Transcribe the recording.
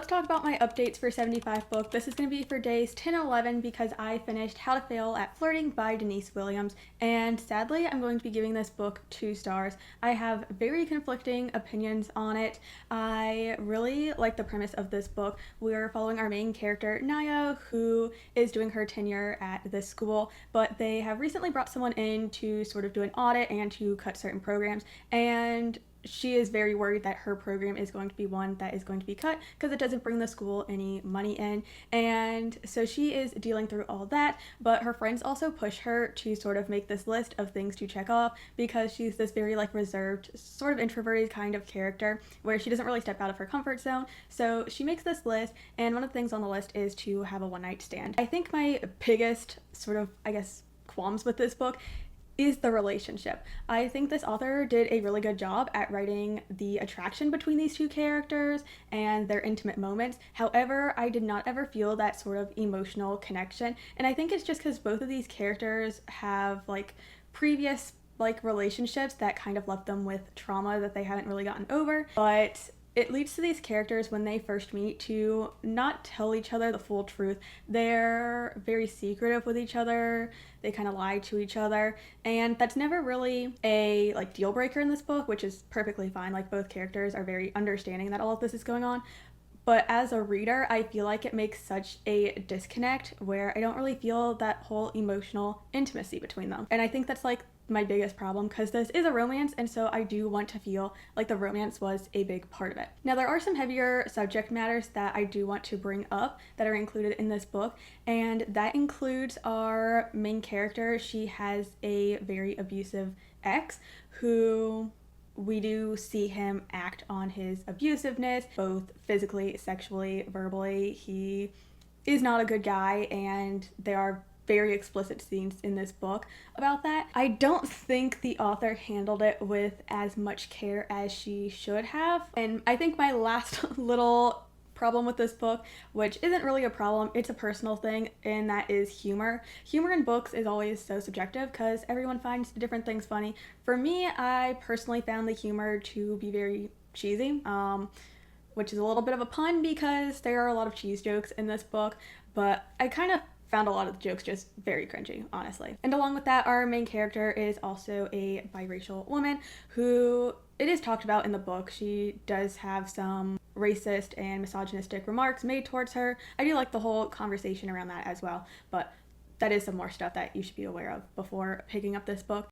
talk about my updates for 75 book. This is going to be for days 10 and 11 because I finished How to Fail at Flirting by Denise Williams, and sadly I'm going to be giving this book 2 stars. I have very conflicting opinions on it. I really like the premise of this book. We're following our main character Naya, who is doing her tenure at this school, but they have recently brought someone in to sort of do an audit and to cut certain programs, and she is very worried that her program is going to be one that is going to be cut because it doesn't bring the school any money in. And so she is dealing through all that, but her friends also push her to sort of make this list of things to check off because she's this very reserved, sort of introverted kind of character where she doesn't really step out of her comfort zone. So she makes this list, and one of the things on the list is to have a one-night stand. I think my biggest sort of, qualms with this book is the relationship. I think this author did a really good job at writing the attraction between these two characters and their intimate moments. However, I did not ever feel that sort of emotional connection, and I think it's just because both of these characters have previous relationships that kind of left them with trauma that they haven't really gotten over. But it leads to these characters when they first meet to not tell each other the full truth. They're very secretive with each other. They kind of lie to each other, and that's never really a deal breaker in this book, which is perfectly fine. Both characters are very understanding that all of this is going on. But as a reader, I feel like it makes such a disconnect where I don't really feel that whole emotional intimacy between them. And I think that's my biggest problem, because this is a romance, and so I do want to feel like the romance was a big part of it. Now, there are some heavier subject matters that I do want to bring up that are included in this book, and that includes our main character. She has a very abusive ex who we do see him act on his abusiveness, both physically, sexually, verbally. He is not a good guy, and there are very explicit scenes in this book about that. I don't think the author handled it with as much care as she should have. And I think my last little problem with this book, which isn't really a problem, it's a personal thing, and that is humor. Humor in books is always so subjective because everyone finds different things funny. For me, I personally found the humor to be very cheesy, which is a little bit of a pun because there are a lot of cheese jokes in this book, but I kind of found a lot of the jokes just very cringy, honestly. And along with that, our main character is also a biracial woman who, it is talked about in the book, she does have some racist and misogynistic remarks made towards her. I do like the whole conversation around that as well, but that is some more stuff that you should be aware of before picking up this book.